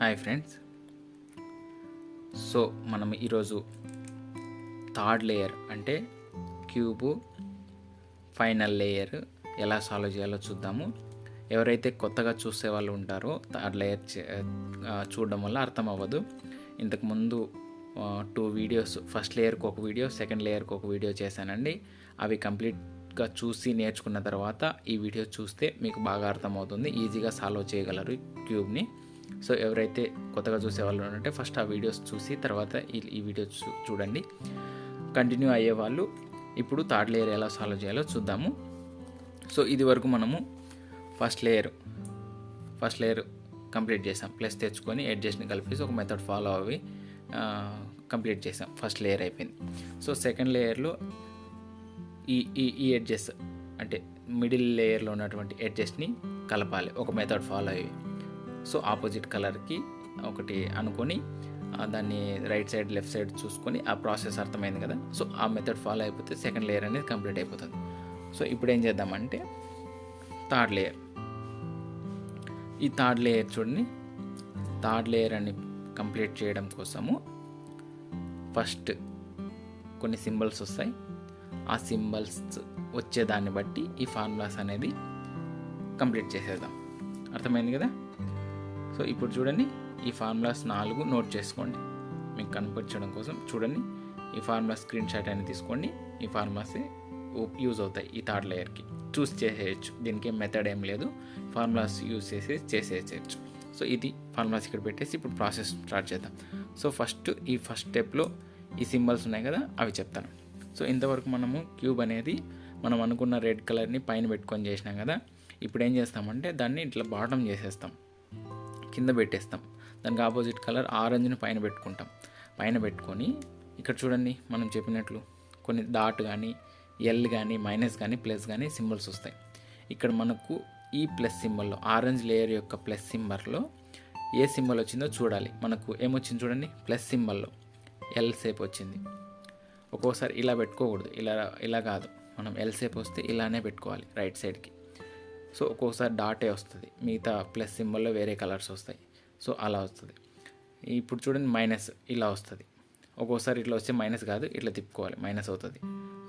Hi friends. So మనం ఈరోజు third layer అంటే క్యూబు ఫైనల్ లేయర్ ఎలా సాల్వ్ చేయాలో చూద్దాము. ఎవరైతే కొత్తగా చూసే వాళ్ళు ఉంటారో థర్డ్ లేయర్ చూడడం వల్ల అర్థం అవ్వదు. ఇంతకుముందు 2 వీడియోస్, ఫస్ట్ లేయర్కి ఒక వీడియో, సెకండ్ లేయర్కి ఒక వీడియో చేశానండి. అవి కంప్లీట్గా చూసి నేర్చుకున్న తర్వాత ఈ వీడియో చూస్తే మీకు బాగా అర్థమవుతుంది, ఈజీగా సాల్వ్ చేయగలరు క్యూబ్ని. సో ఎవరైతే కొత్తగా చూసే వాళ్ళు ఉంటే ఫస్ట్ ఆ వీడియోస్ చూసి తర్వాత ఈ వీడియో చూడండి. కంటిన్యూ అయ్యే వాళ్ళు ఇప్పుడు థర్డ్ లేయర్ ఎలా సాల్వ్ చేయాలో చూద్దాము. సో ఇది వరకు మనము ఫస్ట్ లేయర్ కంప్లీట్ చేసాం. ప్లస్ తెచ్చుకొని ఎడ్జెస్ట్ని కలిపేసి ఒక మెథడ్ ఫాలో అవి కంప్లీట్ చేసాం. ఫస్ట్ లేయర్ అయిపోయింది. సో సెకండ్ లేయర్లో ఈ ఎడ్జెస్ అంటే మిడిల్ లేయర్లో ఉన్నటువంటి ఎడ్జెస్ట్ని కలపాలి ఒక మెథడ్ ఫాలో అయ్యి. సో ఆపోజిట్ కలర్కి ఒకటి అనుకొని దాన్ని రైట్ సైడ్ లెఫ్ట్ సైడ్ చూసుకొని ఆ ప్రాసెస్ అర్థమైంది కదా. సో ఆ మెథడ్ ఫాలో అయిపోతే సెకండ్ లేయర్ అనేది కంప్లీట్ అయిపోతుంది. సో ఇప్పుడు ఏం చేద్దామంటే థర్డ్ లేయర్, ఈ థర్డ్ లేయర్ చూడండి. థర్డ్ లేయర్ అని కంప్లీట్ చేయడం కోసము ఫస్ట్ కొన్ని సింబల్స్ వస్తాయి. ఆ సింబల్స్ వచ్చేదాన్ని బట్టి ఈ ఫార్ములాస్ అనేది కంప్లీట్ చేసేద్దాం. అర్థమైంది కదా. సో ఇప్పుడు చూడండి, ఈ ఫార్ములాస్ 4 నోట్ చేసుకోండి మీకు కనిపించడం కోసం. చూడండి, ఈ ఫార్ములా స్క్రీన్ షాట్ అనేది తీసుకోండి. ఈ ఫార్ములాస్ యూజ్ అవుతాయి ఈ థర్డ్ లేయర్కి. చూస్ చేసేయచ్చు, దీనికి ఏం మెథడ్ ఏం లేదు, ఫార్ములాస్ యూజ్ చేసేయచ్చు. సో ఇది ఫార్ములాస్ ఇక్కడ పెట్టేసి ఇప్పుడు ప్రాసెస్ స్టార్ట్ చేద్దాం. సో ఈ ఫస్ట్ స్టెప్లో ఈ సింబల్స్ ఉన్నాయి కదా, అవి చెప్తాను. సో ఇంతవరకు మనము క్యూబ్ అనేది మనం అనుకున్న రెడ్ కలర్ని పైన పెట్టుకొని చేసినాం కదా. ఇప్పుడు ఏం చేస్తామంటే దాన్ని ఇట్లా బాటమ్ చేసేస్తాం, కింద పెట్టేస్తాం. దానికి ఆపోజిట్ కలర్ ఆరెంజ్ని పైన పెట్టుకుంటాం. పైన పెట్టుకొని ఇక్కడ చూడండి, మనం చెప్పినట్లు కొన్ని డాట్ కానీ ఎల్ కానీ మైనస్ కానీ ప్లస్ కానీ సింబల్స్ వస్తాయి. ఇక్కడ మనకు ఈ ప్లస్ సింబల్లో, ఆరెంజ్ లేయర్ యొక్క ప్లస్ సింబల్లో ఏ సింబల్ వచ్చిందో చూడాలి. మనకు ఏమొచ్చింది చూడండి, ప్లస్ సింబల్లో ఎల్ షేప్ వచ్చింది. ఒక్కోసారి ఇలా పెట్టుకోకూడదు, ఇలా కాదు, మనం ఎల్ షేప్ వస్తే ఇలానే పెట్టుకోవాలి రైట్ సైడ్కి. సో ఒక్కోసారి డాటే వస్తుంది, మిగతా ప్లస్ సింబల్లో వేరే కలర్స్ వస్తాయి. సో అలా వస్తుంది. ఇప్పుడు చూడండి, మైనస్ ఇలా వస్తుంది. ఒక్కోసారి ఇట్లా వస్తే మైనస్ కాదు, ఇట్లా తిప్పుకోవాలి, మైనస్ అవుతుంది.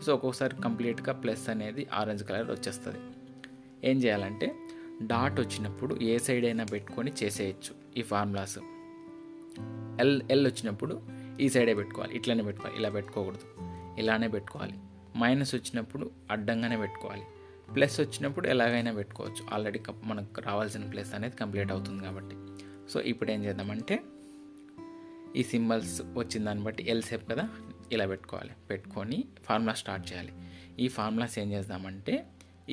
సో ఒక్కోసారి కంప్లీట్గా ప్లస్ అనేది ఆరెంజ్ కలర్ వచ్చేస్తుంది. ఏం చేయాలంటే డాట్ వచ్చినప్పుడు ఏ సైడ్ అయినా పెట్టుకొని చేసేయచ్చు ఈ ఫార్ములాస్. ఎల్ వచ్చినప్పుడు ఈ సైడే పెట్టుకోవాలి, ఇట్లనే పెట్టుకోవాలి, ఇలా పెట్టుకోకూడదు, ఇలానే పెట్టుకోవాలి. మైనస్ వచ్చినప్పుడు అడ్డంగానే పెట్టుకోవాలి. ప్లస్ వచ్చినప్పుడు ఎలాగైనా పెట్టుకోవచ్చు, ఆల్రెడీ మనకు రావాల్సిన ప్లస్ అనేది కంప్లీట్ అవుతుంది కాబట్టి. సో ఇప్పుడు ఏం చేద్దామంటే ఈ సింబల్స్ వచ్చిన దాన్ని బట్టి ఎల్ షేప్ కదా, ఇలా పెట్టుకోవాలి. పెట్టుకొని ఫార్ములా స్టార్ట్ చేయాలి. ఈ ఫార్ములాస్ ఏం చేద్దామంటే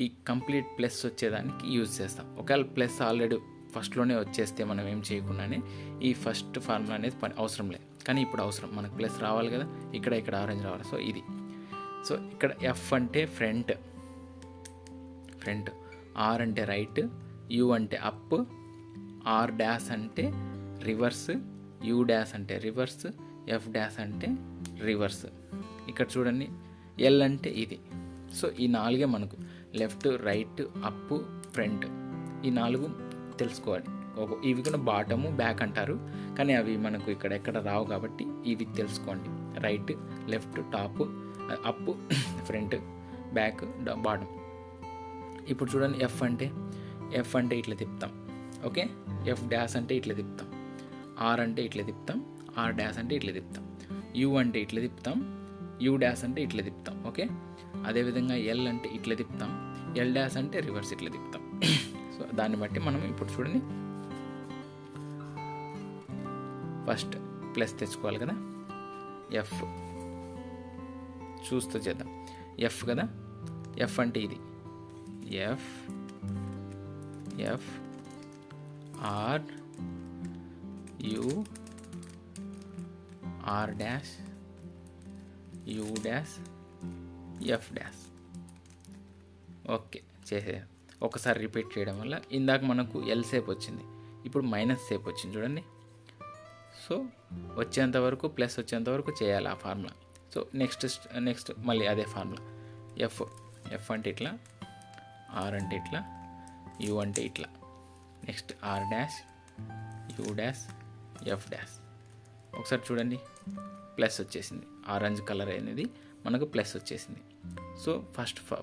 ఈ కంప్లీట్ ప్లస్ వచ్చేదానికి యూజ్ చేస్తాం. ఒకవేళ ప్లస్ ఆల్రెడీ ఫస్ట్లోనే వచ్చేస్తే మనం ఏం చేయకుండానే ఈ ఫస్ట్ ఫార్ములా అనేది అవసరం లేదు. కానీ ఇప్పుడు అవసరం, మనకు ప్లస్ రావాలి కదా, ఇక్కడ ఆరెంజ్ రావాలి. సో ఇది. సో ఇక్కడ ఎఫ్ అంటే ఫ్రంట్, ఆర్ అంటే రైట్, యూ అంటే అప్, ఆర్ డాష్ అంటే రివర్స్, యూ డాష్ అంటే రివర్స్, ఎఫ్ డాష్ అంటే రివర్స్. ఇక్కడ చూడండి, ఎల్ అంటే ఇది. సో ఈ 4 మనకు లెఫ్ట్, రైట్, అప్, ఫ్రంట్, ఈ 4 తెలుసుకోవాలి. ఇవి కూడా బాటము, బ్యాక్ అంటారు, కానీ అవి మనకు ఎక్కడ రావు కాబట్టి ఇవి తెలుసుకోండి. Right, left, top, up, front, back, bottom. ఇప్పుడు చూడండి, ఎఫ్ అంటే ఇట్లా తిప్పుతాం. ఓకే, ఎఫ్ డాష్ అంటే ఇట్లా తిప్పుతాం. ఆర్ అంటే ఇట్లా తిప్పుతాం, ఆర్ డాష్ అంటే ఇట్లా తిప్పుతాం. యూ అంటే ఇట్లా తిప్పుతాం, యూ డాష్ అంటే ఇట్లా తిప్పుతాం. ఓకే, అదేవిధంగా ఎల్ అంటే ఇట్లా తిప్పుతాం, ఎల్ డాష్ అంటే రివర్స్ ఇట్లా తిప్పుతాం. సో దాన్ని బట్టి మనం ఇప్పుడు చూడండి, ఫస్ట్ ప్లస్ తెచ్చుకోవాలి కదా. ఎఫ్ చూస్తూ చేద్దాం. ఎఫ్ కదా, ఎఫ్ అంటే ఇది. F R you, are dash, you dash, F dash. Okay, చేసేది ఒకసారి రిపీట్ చేయడం వల్ల ఇందాక మనకు ఎల్ షేప్ వచ్చింది, ఇప్పుడు మైనస్ షేప్ వచ్చింది చూడండి. సో వచ్చేంతవరకు, ప్లస్ వచ్చేంతవరకు చేయాలి ఆ ఫార్ములా. సో నెక్స్ట్ మళ్ళీ అదే ఫార్ములా. ఎఫ్ అంటే ఇట్లా, ఆర్ అంటే ఇట్లా, యూ అంటే ఇట్లా, next are dash, you dash, F dash. ఒకసారి చూడండి, ప్లస్ వచ్చేసింది. ఆరెంజ్ కలర్ అనేది మనకు ప్లస్ వచ్చేసింది. సో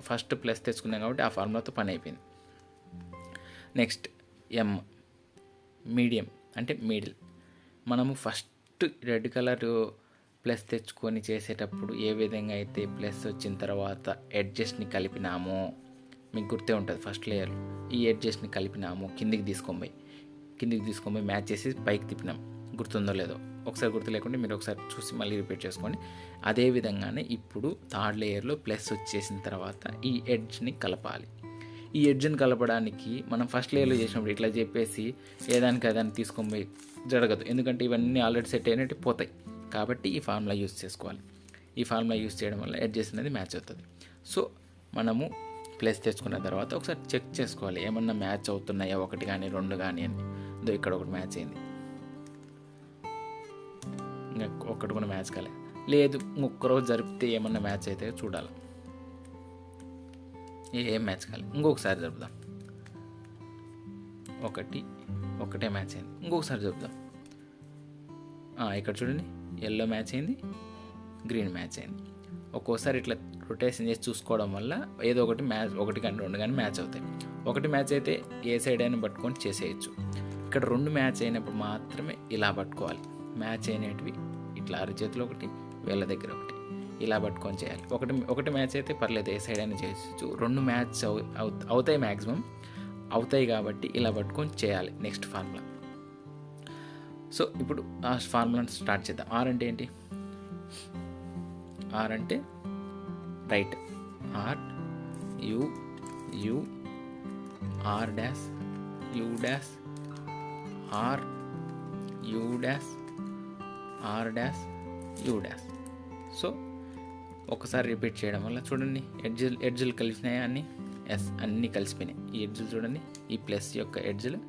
ఫస్ట్ ప్లస్ తెచ్చుకున్నాం కాబట్టి ఆ ఫార్ములాతో పని అయిపోయింది. నెక్స్ట్ ఎం, మీడియం అంటే మిడిల్. మనము ఫస్ట్ రెడ్ కలర్ ప్లస్ తెచ్చుకొని చేసేటప్పుడు ఏ విధంగా అయితే ప్లస్ వచ్చిన తర్వాత ఎడ్జెస్ట్ని కలిపినామో మీకు గుర్తే ఉంటుంది. ఫస్ట్ లేయర్ ఈ ఎడ్జెస్ట్ని కలిపినాము, కిందికి తీసుకొని మ్యాచ్ చేసి పైకి తిప్పినాం. గుర్తుందో లేదో ఒకసారి, గుర్తు లేకుంటే మీరు ఒకసారి చూసి మళ్ళీ రిపీట్ చేసుకోండి. అదే విధంగానే ఇప్పుడు థర్డ్ లేయర్లో ప్లస్ వచ్చేసిన తర్వాత ఈ ఎడ్జ్ని కలపాలి. ఈ ఎడ్జ్ని కలపడానికి మనం ఫస్ట్ లేయర్లో చేసినప్పుడు ఇట్లా చెప్పేసి ఏదానికి అదాన్ని తీసుకొని పోయి జరగదు, ఎందుకంటే ఇవన్నీ ఆల్రెడీ సెట్ అయినట్టు పోతాయి. కాబట్టి ఈ ఫార్ములా యూస్ చేసుకోవాలి. ఈ ఫార్ములా యూస్ చేయడం వల్ల ఎడ్జెస్ అనేది మ్యాచ్ అవుతుంది. సో మనము ప్లస్ తెచ్చుకున్న తర్వాత ఒకసారి చెక్ చేసుకోవాలి ఏమన్నా మ్యాచ్ అవుతున్నాయా, 1 కానీ 2 కానీ అని. ఇక్కడ ఒకటి మ్యాచ్ అయింది, ఇంకా ఒక్కటి కూడా మ్యాచ్ కాలే. లేదు, ఒక్కరోజు జరిపితే ఏమన్నా మ్యాచ్ అయితే చూడాలి. ఏం మ్యాచ్ కాలేదు, ఇంకొకసారి జరుపుదాం. ఒకటే మ్యాచ్ అయింది, ఇంకొకసారి జరుపుదాం. ఇక్కడ చూడండి, ఎల్లో మ్యాచ్ అయింది, గ్రీన్ మ్యాచ్ అయింది. ఒక్కోసారి ఇట్లా రొటేషన్ చేసి చూసుకోవడం వల్ల ఏదో ఒకటి మ్యాచ్, 1 కానీ 2 కానీ మ్యాచ్ అవుతాయి. 1 మ్యాచ్ అయితే ఏ సైడ్ అయినా పట్టుకొని చేసేయచ్చు. ఇక్కడ 2 మ్యాచ్ అయినప్పుడు మాత్రమే ఇలా పట్టుకోవాలి. మ్యాచ్ అయినవి ఇట్లా అరచేతిలో ఒకటి, వేళ్ళ దగ్గర ఒకటి, ఇలా పట్టుకొని చేయాలి. ఒకటి మ్యాచ్ అయితే పర్లేదు, ఏ సైడ్ అయినా చేయొచ్చు. 2 మ్యాచ్ అవుతాయి, మ్యాక్సిమం అవుతాయి కాబట్టి ఇలా పట్టుకొని చేయాలి. Next formula. సో ఇప్పుడు ఆ ఫార్ములాని స్టార్ట్ చేద్దాం. ఆర్ అంటే ఏంటి? ఆర్ అంటే right. R U R dash U dash R U dash R dash U dash. So ఒకసారి రిపీట్ చేయడం వల్ల చూడండి, ఎడ్జులు కలిసినాయా అన్నీ? ఎస్, అన్నీ కలిసిపోయినాయి. ఈ ఎడ్జులు చూడండి, ఈ ప్లస్ యొక్క ఎడ్జులు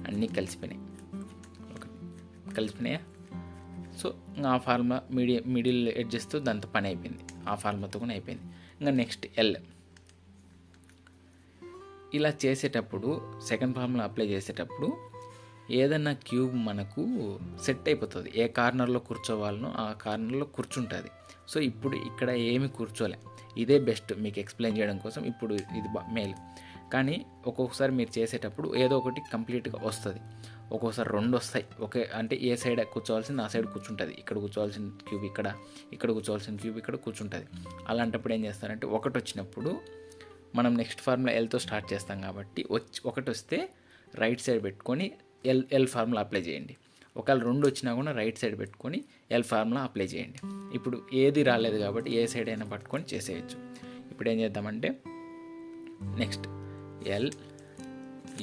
అన్నీ కలిసిపోయినాయి. సో ఆ ఫార్ములా మిడిల్ ఎడ్జెస్తో దాంతో పని అయిపోయింది. ఆ ఫార్ములాతో కూడా అయిపోయింది. ఇంకా నెక్స్ట్ ఎల్. ఇలా చేసేటప్పుడు సెకండ్ ఫార్ములా అప్లై చేసేటప్పుడు ఏదన్నా క్యూబ్ మనకు సెట్ అయిపోతుంది. ఏ కార్నర్లో కూర్చోవాలనో ఆ కార్నర్లో కూర్చుంటుంది. సో ఇప్పుడు ఇక్కడ ఏమి కూర్చోలే, ఇదే బెస్ట్ మీకు ఎక్స్ప్లెయిన్ చేయడం కోసం. ఇప్పుడు ఇది మేలు. కానీ ఒక్కొక్కసారి మీరు చేసేటప్పుడు ఏదో ఒకటి కంప్లీట్గా వస్తుంది, ఒక్కొక్కసారి 2 వస్తాయి. అంటే ఏ సైడ్ కూర్చోవాల్సింది ఆ సైడ్ కూర్చుంటుంది. ఇక్కడ కూర్చోవాల్సిన క్యూబ్ ఇక్కడ కూర్చోవాల్సిన క్యూబ్ ఇక్కడ కూర్చుంటుంది. అలాంటప్పుడు ఏం చేస్తారంటే ఒకటి వచ్చినప్పుడు మనం నెక్స్ట్ ఫార్ములా ఎల్తో స్టార్ట్ చేస్తాం కాబట్టి ఒకటి వస్తే రైట్ సైడ్ పెట్టుకొని ఎల్ ఫార్ములా అప్లై చేయండి. ఒకవేళ 2 వచ్చినా కూడా రైట్ సైడ్ పెట్టుకొని ఎల్ ఫార్ములా అప్లై చేయండి. ఇప్పుడు ఏది రాలేదు కాబట్టి ఏ సైడ్ అయినా పట్టుకొని చేసేయచ్చు. ఇప్పుడు ఏం చేద్దామంటే next L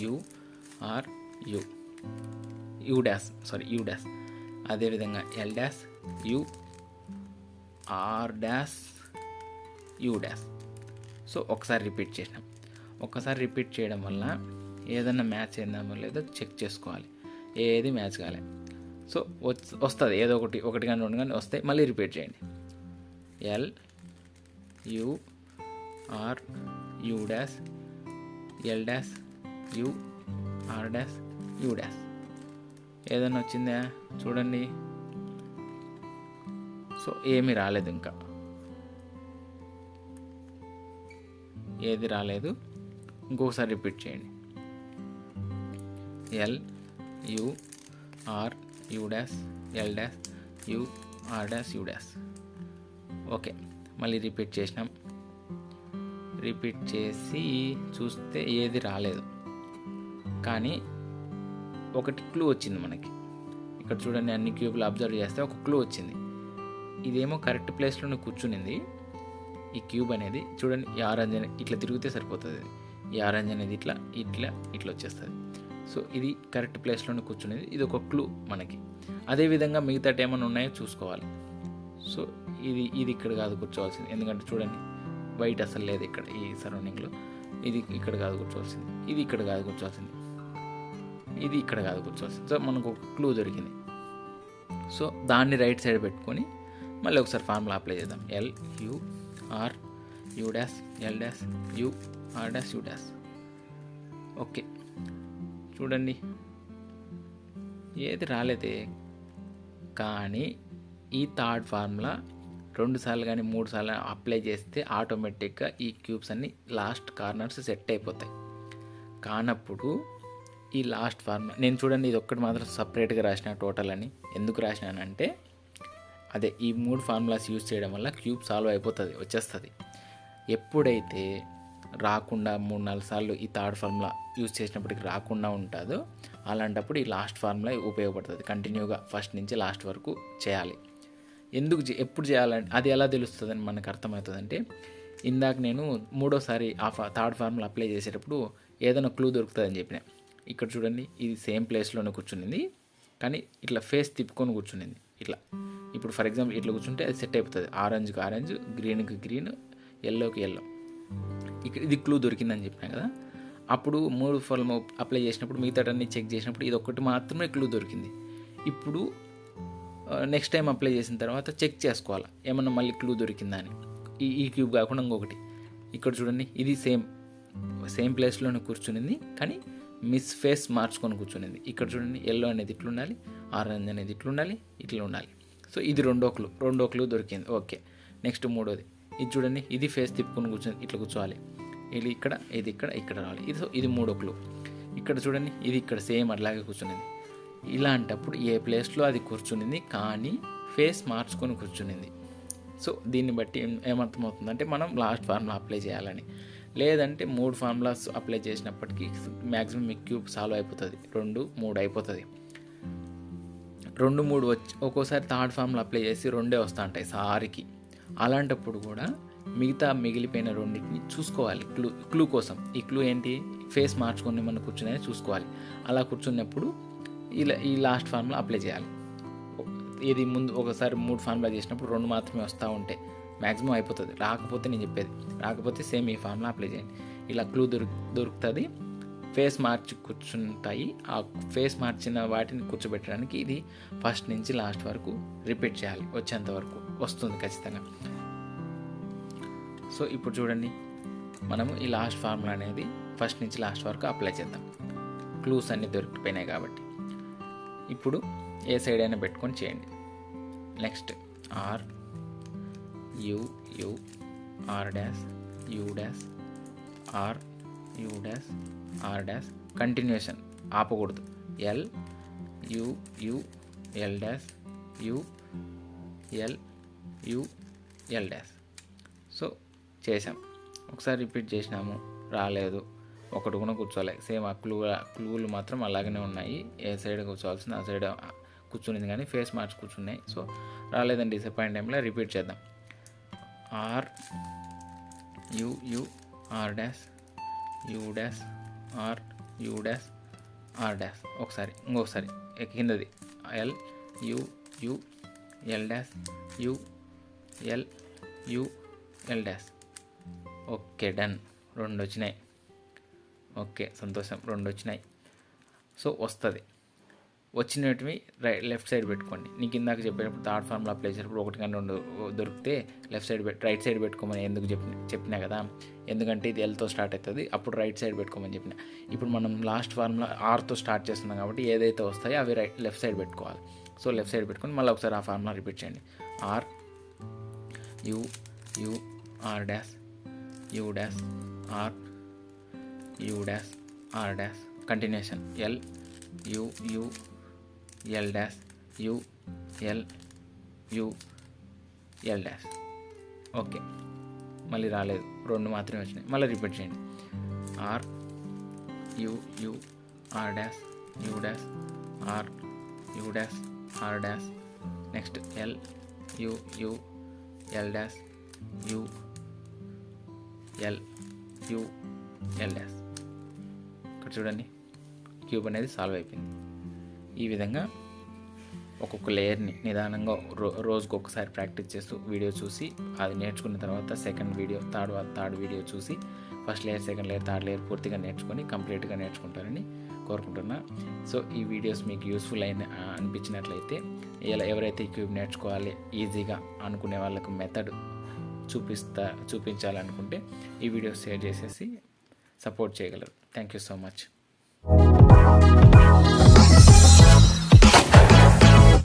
U R U dash. అదేవిధంగా L dash U R dash U dash. So ఒకసారి రిపీట్ చేసినాం. ఒక్కసారి రిపీట్ చేయడం వల్ల ఏదన్నా మ్యాచ్ అయిందామో లేదో చెక్ చేసుకోవాలి. ఏది మ్యాచ్ కాలే. సో వస్తుంది ఏదో ఒకటి కానీ 2 కానీ వస్తాయి. మళ్ళీ రిపీట్ చేయండి. L U R U dash L dash U R dash U dash. ఏదన్నా వచ్చిందా చూడండి. సో ఏమీ రాలేదు, ఇంకా ఏది రాలేదు. ఇంకొకసారి రిపీట్ చేయండి. L U R U dash L dash U R dash U dash. Okay, మళ్ళీ రిపీట్ చేసినాం. రిపీట్ చేసి చూస్తే ఏది రాలేదు, కానీ ఒకటి క్లూ వచ్చింది మనకి. ఇక్కడ చూడండి, అన్ని క్యూబ్లు అబ్జర్వ్ చేస్తే ఒక క్లూ వచ్చింది. ఇదేమో కరెక్ట్ ప్లేస్లోనే కూర్చునింది. ఈ క్యూబ్ అనేది చూడండి, ఈ ఆరెంజ్ అనేది ఇట్లా తిరిగితే సరిపోతుంది. ఈ ఆరెంజ్ అనేది ఇట్లా వచ్చేస్తుంది. సో ఇది కరెక్ట్ ప్లేస్లోనే కూర్చునేది. ఇది ఒక క్లూ మనకి. అదేవిధంగా మిగతా ఏమైనా ఉన్నాయో చూసుకోవాలి. సో ఇది ఇక్కడ కాదు కూర్చోవాల్సింది, ఎందుకంటే చూడండి వైట్ అసలు లేదు ఇక్కడ ఈ సరౌండింగ్లో. ఇది ఇక్కడ కాదు కూర్చోవాల్సింది, ఇది ఇక్కడ కాదు కూర్చోవాల్సింది, ఇది ఇక్కడ కాదు కూర్చోవాల్సింది. సో మనకు ఒక క్లూ దొరికింది. సో దాన్ని రైట్ సైడ్ పెట్టుకొని మళ్ళీ ఒకసారి ఫార్ములా అప్లై చేద్దాం. L U R U dash L dash U R dash U dash. Okay, చూడండి ఏది రాలేదే. కానీ ఈ థర్డ్ ఫార్ములా 2 సార్లు కానీ 3 సార్లు అప్లై చేస్తే ఆటోమేటిక్గా ఈ క్యూబ్స్ అన్నీ లాస్ట్ కార్నర్స్ సెట్ అయిపోతాయి. కానప్పుడు ఈ లాస్ట్ ఫార్ములా నేను చూడండి, ఇది ఒక్కటి మాత్రం సపరేట్గా రాసిన టోటల్ అని. ఎందుకు రాసినానంటే అదే ఈ 3 ఫార్ములాస్ యూజ్ చేయడం వల్ల క్యూబ్ సాల్వ్ అయిపోతుంది, వచ్చేస్తుంది. ఎప్పుడైతే రాకుండా 3-4 సార్లు ఈ థర్డ్ ఫార్ములా యూజ్ చేసినప్పటికి రాకుండా ఉంటుందో అలాంటప్పుడు ఈ లాస్ట్ ఫార్ములా ఉపయోగపడుతుంది. కంటిన్యూగా ఫస్ట్ నుంచి లాస్ట్ వరకు చేయాలి. ఎప్పుడు చేయాలంటే అది ఎలా తెలుస్తుందని మనకు అర్థమవుతుందంటే, ఇందాక నేను మూడోసారి థర్డ్ ఫార్ములా అప్లై చేసేటప్పుడు ఏదైనా క్లూ దొరుకుతుందని చెప్పిన. ఇక్కడ చూడండి, ఇది సేమ్ ప్లేస్లోనే కూర్చునింది కానీ ఇట్లా ఫేస్ తిప్పుకొని కూర్చునింది ఇట్లా. ఇప్పుడు ఫర్ ఎగ్జాంపుల్ ఇట్లా కూర్చుంటే అది సెట్ అయిపోతుంది. ఆరెంజ్కి ఆరెంజ్, గ్రీన్కి గ్రీన్, ఎల్లోకి ఎల్లో. ఇక్కడ ఇది క్లూ దొరికిందని చెప్పినా కదా. అప్పుడు 3 ఫార్ములా అప్లై చేసినప్పుడు మిగతాటన్నీ చెక్ చేసినప్పుడు ఇది ఒక్కటి మాత్రమే క్లూ దొరికింది. ఇప్పుడు నెక్స్ట్ టైం అప్లై చేసిన తర్వాత చెక్ చేసుకోవాలి ఏమన్నా మళ్ళీ క్లూ దొరికిందా అని. ఈ క్యూబ్ కాకుండా ఇంకొకటి ఇక్కడ చూడండి, ఇది సేమ్ ప్లేస్లోనే కూర్చునింది కానీ మిస్ ఫేస్ మార్చుకొని కూర్చునింది. ఇక్కడ చూడండి, ఎల్లో అనేది ఇట్లా ఉండాలి, ఆరెంజ్ అనేది ఇట్లా ఉండాలి, ఇట్లా ఉండాలి. సో ఇది రెండో క్లూ దొరికింది. ఓకే, నెక్స్ట్ మూడోది ఇది చూడండి, ఇది ఫేస్ తిప్పుకొని కూర్చొని ఇట్లా కూర్చోవాలి, ఇది ఇక్కడ ఇక్కడ రావాలి. ఇది మూడో క్లూ. ఇక్కడ చూడండి, ఇది ఇక్కడ సేమ్ అట్లాగే కూర్చునింది. ఇలాంటప్పుడు ఏ ప్లేస్లో అది కూర్చునింది కానీ ఫేస్ మార్చుకొని కూర్చునింది. సో దీన్ని బట్టి ఏమర్థమవుతుందంటే మనం లాస్ట్ ఫార్ములా అప్లై చేయాలని. లేదంటే 3 ఫార్ములాస్ అప్లై చేసినప్పటికీ మ్యాక్సిమం మీ క్యూబ్ సాల్వ్ అయిపోతుంది. 2-3 అయిపోతుంది. 2-3 వచ్చి ఒక్కోసారి థర్డ్ ఫార్ములా అప్లై చేసి 2 వస్తూ ఉంటాయి సారికి. అలాంటప్పుడు కూడా మిగిలిపోయిన రెండింటిని చూసుకోవాలి క్లూ కోసం. ఈ క్లూ ఏంటి, ఫేస్ మార్చుకొని మనం కూర్చునే చూసుకోవాలి. అలా కూర్చున్నప్పుడు ఈ లాస్ట్ ఫార్ములా అప్లై చేయాలి. ఇది ముందు ఒకసారి 3 ఫార్ములా చేసినప్పుడు 2 మాత్రమే వస్తూ ఉంటే మ్యాక్సిమం అయిపోతుంది. రాకపోతే సేమ్ ఈ ఫార్ములా అప్లై చేయండి. ఇలా క్లూ దొరుకుతుంది. ఫేస్ మార్చి కూర్చుంటాయి. ఆ ఫేస్ మార్చిన వాటిని కూర్చోబెట్టడానికి ఇది ఫస్ట్ నుంచి లాస్ట్ వరకు రిపీట్ చేయాలి. వచ్చేంత వరకు వస్తుంది ఖచ్చితంగా. సో ఇప్పుడు చూడండి, మనము ఈ లాస్ట్ ఫార్ములా అనేది ఫస్ట్ నుంచి లాస్ట్ వరకు అప్లై చేద్దాం. క్లూస్ అన్నీ దొరికిపోయినాయి కాబట్టి. ఇప్పుడు ఏ సైడ్ అయినా పెట్టుకొని చేయండి. Next R U R dash U dash R U dash R dash continuation ఆపకూడదు. L U L dash U L dash. So చేసాం. ఒకసారి రిపీట్ చేసినాము, రాలేదు. ఒకటి కూడా కూర్చోలే. సేమ్ ఆ క్లూలు మాత్రం అలాగనే ఉన్నాయి. ఏ సైడ్ కూర్చోవాల్సింది ఆ సైడ్ కూర్చునింది కానీ ఫేస్ మార్చి కూర్చున్నాయి. సో రాలేదని డిసప్పాయింట్ టైంలో రిపీట్ చేద్దాం. R U R dash U dash R U dash R dash. ఇంకొకసారి కిందది L U L dash U L dash. Okay, done. 2 వచ్చినాయి. ఓకే, సంతోషం, 2 వచ్చినాయి. సో వస్తుంది. వచ్చినవి లెఫ్ట్ సైడ్ పెట్టుకోండి. నీకు ఇందాక చెప్పేటప్పుడు థర్డ్ ఫార్ములా అప్లై చేసేటప్పుడు 1 కానీ 2 దొరికితే రైట్ సైడ్ పెట్టుకోమని ఎందుకు చెప్పినా కదా. ఎందుకంటే ఇది ఎల్తో స్టార్ట్ అవుతుంది, అప్పుడు రైట్ సైడ్ పెట్టుకోమని చెప్పిన. ఇప్పుడు మనం లాస్ట్ ఫార్ములా ఆర్తో స్టార్ట్ చేస్తున్నాం కాబట్టి ఏదైతే వస్తాయో అవి లెఫ్ట్ సైడ్ పెట్టుకోవాలి. సో లెఫ్ట్ సైడ్ పెట్టుకొని మళ్ళీ ఒకసారి ఆ ఫార్ములా రిపీట్ చేయండి. R U R dash U dash R U dash R dash continuation L U L dash U L dash. Okay, మళ్ళీ రాలేదు, 2 మాత్రమే వచ్చినాయి. మళ్ళీ రిపీట్ చేయండి. R U R dash U dash R U dash R dash. Next L U L dash U L dash. ఇక్కడ చూడండి, cube అనేది solve అయిపోయింది. ఈ విధంగా ఒక్కొక్క లేయర్ని నిదానంగా రోజుకు ఒకసారి ప్రాక్టీస్ చేస్తూ వీడియో చూసి అది నేర్చుకున్న తర్వాత సెకండ్ వీడియో థర్డ్ వీడియో చూసి first layer, second layer, third layer పూర్తిగా నేర్చుకొని కంప్లీట్గా నేర్చుకుంటారని కోరుకుంటున్నా. సో ఈ వీడియోస్ మీకు యూస్ఫుల్ అనిపించినట్లయితే ఎవరైతే ఈ క్యూబ్ నేర్చుకోవాలి ఈజీగా అనుకునే వాళ్ళకు మెథడ్ చూపించాలనుకుంటే ఈ వీడియో షేర్ చేసేసి సపోర్ట్ చేయగలరు. Thank you so much.